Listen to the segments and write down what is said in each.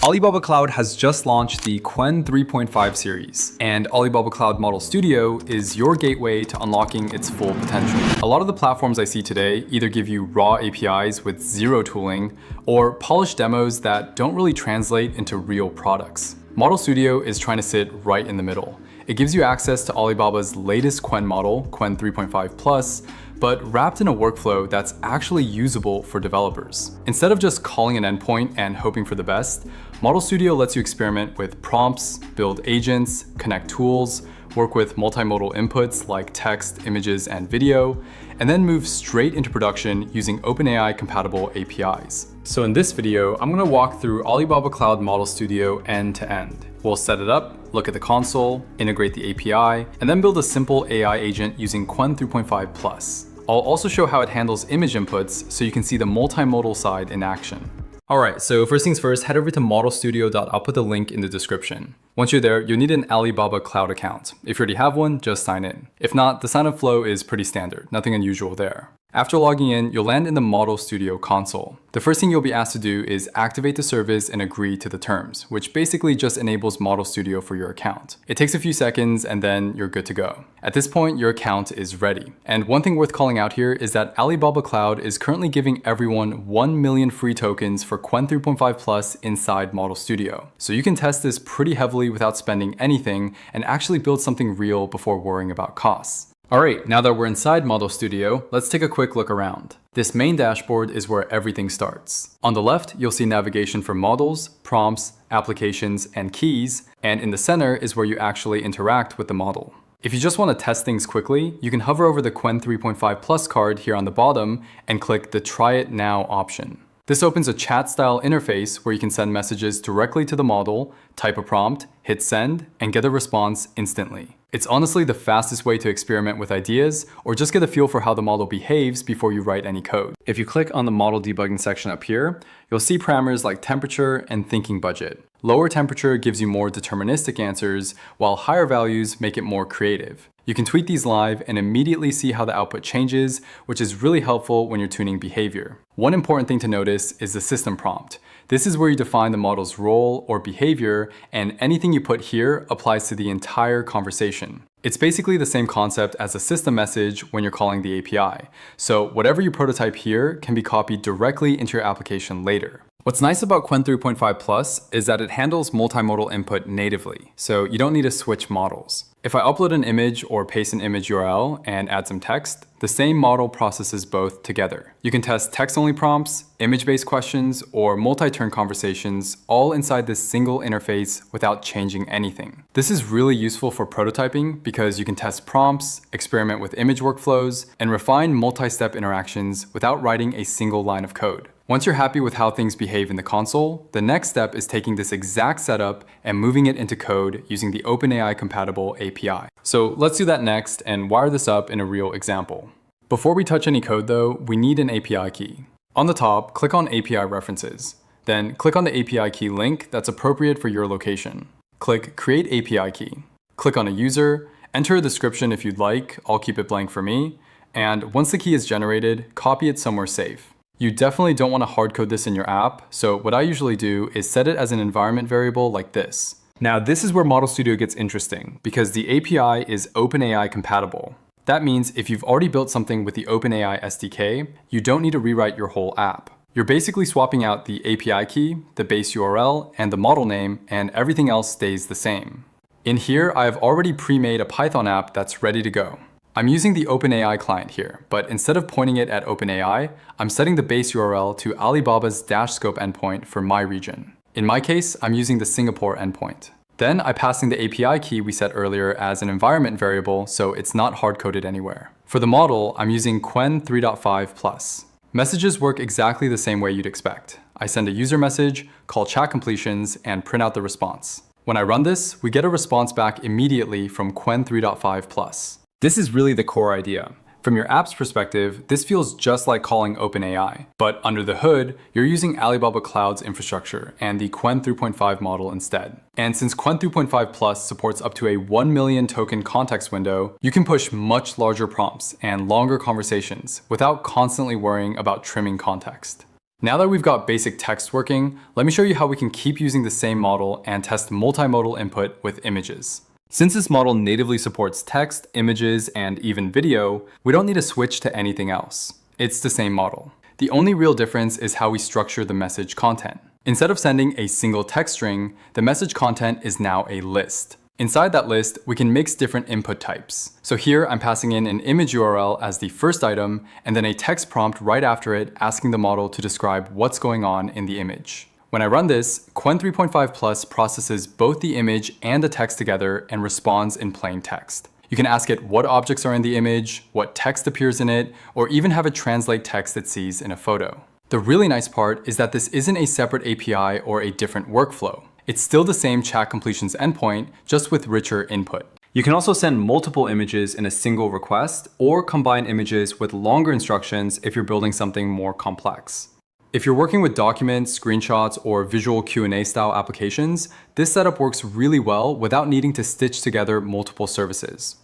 Alibaba Cloud has just launched the Qwen 3.5 series, and Alibaba Cloud Model Studio is your gateway to unlocking its full potential. A lot of the platforms I see today either give you raw APIs with zero tooling, or polished demos that don't really translate into real products. Model Studio is trying to sit right in the middle. It gives you access to Alibaba's latest Qwen model, Qwen 3.5 Plus, but wrapped in a workflow that's actually usable for developers. Instead of just calling an endpoint and hoping for the best, Model Studio lets you experiment with prompts, build agents, connect tools, work with multimodal inputs like text, images, and video, and then move straight into production using OpenAI-compatible APIs. So in this video, I'm going to walk through Alibaba Cloud Model Studio end to end. We'll set it up, look at the console, integrate the API, and then build a simple AI agent using Qwen 3.5 Plus. I'll also show how it handles image inputs so you can see the multimodal side in action. Alright, so first things first, head over to modelstudio. I'll put the link in the description. Once you're there, you'll need an Alibaba Cloud account. If you already have one, just sign in. If not, the sign-up flow is pretty standard, nothing unusual there. After logging in, you'll land in the Model Studio console. The first thing you'll be asked to do is activate the service and agree to the terms, which basically just enables Model Studio for your account. It takes a few seconds and then you're good to go. At this point, your account is ready. And one thing worth calling out here is that Alibaba Cloud is currently giving everyone 1 million free tokens for Qwen 3.5 Plus inside Model Studio. So you can test this pretty heavily without spending anything and actually build something real before worrying about costs. Alright, now that we're inside Model Studio, let's take a quick look around. This main dashboard is where everything starts. On the left, you'll see navigation for models, prompts, applications, and keys, and in the center is where you actually interact with the model. If you just want to test things quickly, you can hover over the Qwen 3.5 Plus card here on the bottom and click the Try It Now option. This opens a chat-style interface where you can send messages directly to the model, type a prompt, hit send, and get a response instantly. It's honestly the fastest way to experiment with ideas or just get a feel for how the model behaves before you write any code. If you click on the model debugging section up here, you'll see parameters like temperature and thinking budget. Lower temperature gives you more deterministic answers, while higher values make it more creative. You can tweak these live and immediately see how the output changes, which is really helpful when you're tuning behavior. One important thing to notice is the system prompt. This is where you define the model's role or behavior, and anything you put here applies to the entire conversation. It's basically the same concept as a system message when you're calling the API. So whatever you prototype here can be copied directly into your application later. What's nice about Qwen 3.5 Plus is that it handles multimodal input natively, so you don't need to switch models. If I upload an image or paste an image URL and add some text, the same model processes both together. You can test text-only prompts, image-based questions, or multi-turn conversations all inside this single interface without changing anything. This is really useful for prototyping because you can test prompts, experiment with image workflows, and refine multi-step interactions without writing a single line of code. Once you're happy with how things behave in the console, the next step is taking this exact setup and moving it into code using the OpenAI-compatible API. So let's do that next and wire this up in a real example. Before we touch any code though, we need an API key. On the top, click on API references. Then click on the API key link that's appropriate for your location. Click Create API Key. Click on a user, enter a description if you'd like, I'll keep it blank for me, and once the key is generated, copy it somewhere safe. You definitely don't want to hardcode this in your app, so what I usually do is set it as an environment variable like this. Now this is where Model Studio gets interesting, because the API is OpenAI compatible. That means if you've already built something with the OpenAI SDK, you don't need to rewrite your whole app. You're basically swapping out the API key, the base URL, and the model name, and everything else stays the same. In here, I've already pre-made a Python app that's ready to go. I'm using the OpenAI client here, but instead of pointing it at OpenAI, I'm setting the base URL to Alibaba's DashScope endpoint for my region. In my case, I'm using the Singapore endpoint. Then I pass in the API key we set earlier as an environment variable, so it's not hard-coded anywhere. For the model, I'm using Qwen 3.5 Plus. Messages work exactly the same way you'd expect. I send a user message, call chat completions, and print out the response. When I run this, we get a response back immediately from Qwen 3.5 Plus. This is really the core idea. From your app's perspective, this feels just like calling OpenAI, but under the hood, you're using Alibaba Cloud's infrastructure and the Qwen 3.5 model instead. And since Qwen 3.5 Plus supports up to a 1 million token context window, you can push much larger prompts and longer conversations without constantly worrying about trimming context. Now that we've got basic text working, let me show you how we can keep using the same model and test multimodal input with images. Since this model natively supports text, images, and even video, we don't need to switch to anything else. It's the same model. The only real difference is how we structure the message content. Instead of sending a single text string, the message content is now a list. Inside that list, we can mix different input types. So here I'm passing in an image URL as the first item, and then a text prompt right after it asking the model to describe what's going on in the image. When I run this, Qwen3.5 Plus processes both the image and the text together and responds in plain text. You can ask it what objects are in the image, what text appears in it, or even have it translate text it sees in a photo. The really nice part is that this isn't a separate API or a different workflow. It's still the same chat completions endpoint, just with richer input. You can also send multiple images in a single request or combine images with longer instructions if you're building something more complex. If you're working with documents, screenshots, or visual Q&A style applications, this setup works really well without needing to stitch together multiple services.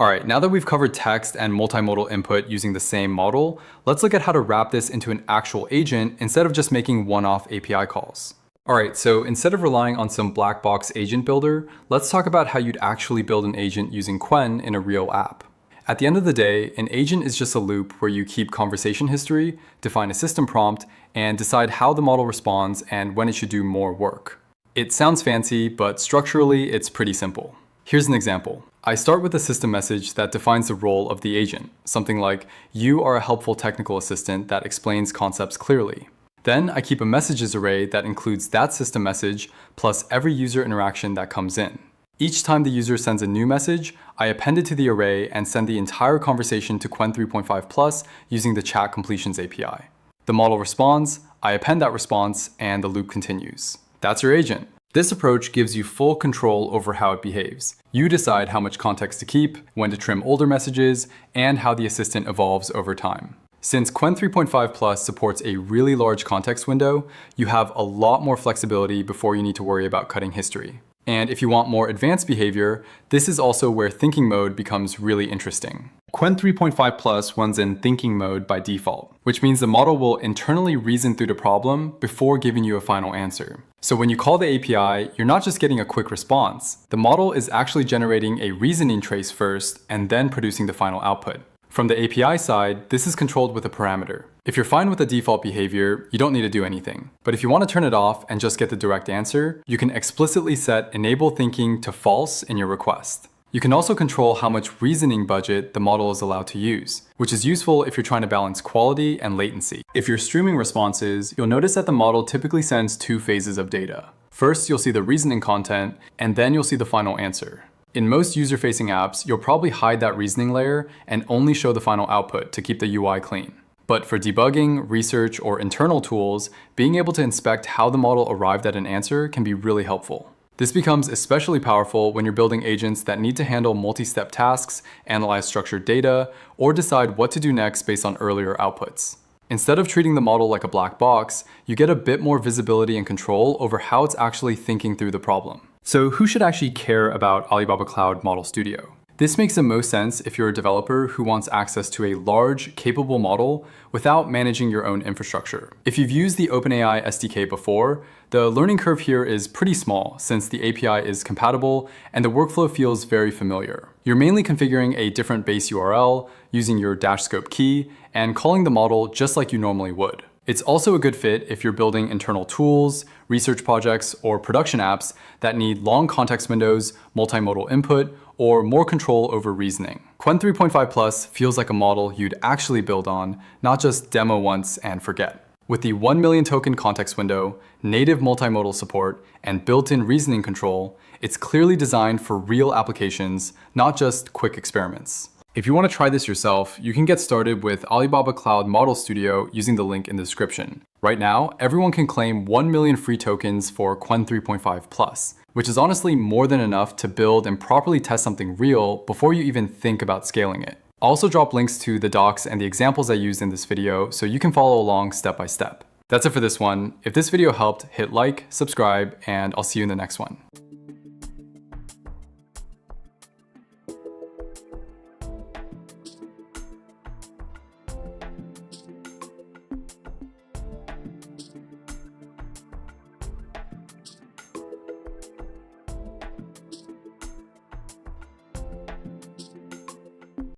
Alright, now that we've covered text and multimodal input using the same model, let's look at how to wrap this into an actual agent instead of just making one-off API calls. Alright, so instead of relying on some black box agent builder, let's talk about how you'd actually build an agent using Qwen in a real app. At the end of the day, an agent is just a loop where you keep conversation history, define a system prompt, and decide how the model responds and when it should do more work. It sounds fancy, but structurally it's pretty simple. Here's an example. I start with a system message that defines the role of the agent, something like, "You are a helpful technical assistant that explains concepts clearly." Then I keep a messages array that includes that system message plus every user interaction that comes in. Each time the user sends a new message, I append it to the array and send the entire conversation to Qwen3.5 Plus using the chat completions API. The model responds, I append that response, and the loop continues. That's your agent. This approach gives you full control over how it behaves. You decide how much context to keep, when to trim older messages, and how the assistant evolves over time. Since Qwen3.5 Plus supports a really large context window, you have a lot more flexibility before you need to worry about cutting history. And if you want more advanced behavior, this is also where thinking mode becomes really interesting. Qwen3.5 Plus runs in thinking mode by default, which means the model will internally reason through the problem before giving you a final answer. So when you call the API, you're not just getting a quick response. The model is actually generating a reasoning trace first and then producing the final output. From the API side, this is controlled with a parameter. If you're fine with the default behavior, you don't need to do anything. But if you want to turn it off and just get the direct answer, you can explicitly set enable thinking to false in your request. You can also control how much reasoning budget the model is allowed to use, which is useful if you're trying to balance quality and latency. If you're streaming responses, you'll notice that the model typically sends two phases of data. First, you'll see the reasoning content, and then you'll see the final answer. In most user-facing apps, you'll probably hide that reasoning layer and only show the final output to keep the UI clean. But for debugging, research, or internal tools, being able to inspect how the model arrived at an answer can be really helpful. This becomes especially powerful when you're building agents that need to handle multi-step tasks, analyze structured data, or decide what to do next based on earlier outputs. Instead of treating the model like a black box, you get a bit more visibility and control over how it's actually thinking through the problem. So who should actually care about Alibaba Cloud Model Studio? This makes the most sense if you're a developer who wants access to a large, capable model without managing your own infrastructure. If you've used the OpenAI SDK before, the learning curve here is pretty small since the API is compatible and the workflow feels very familiar. You're mainly configuring a different base URL, using your DashScope key, and calling the model just like you normally would. It's also a good fit if you're building internal tools, research projects, or production apps that need long context windows, multimodal input, or more control over reasoning. Qwen3.5 Plus feels like a model you'd actually build on, not just demo once and forget. With the 1 million token context window, native multimodal support, and built-in reasoning control, it's clearly designed for real applications, not just quick experiments. If you want to try this yourself, you can get started with Alibaba Cloud Model Studio using the link in the description. Right now, everyone can claim 1 million free tokens for Qwen3.5 Plus, which is honestly more than enough to build and properly test something real before you even think about scaling it. I'll also drop links to the docs and the examples I used in this video so you can follow along step by step. That's it for this one. If this video helped, hit like, subscribe, and I'll see you in the next one.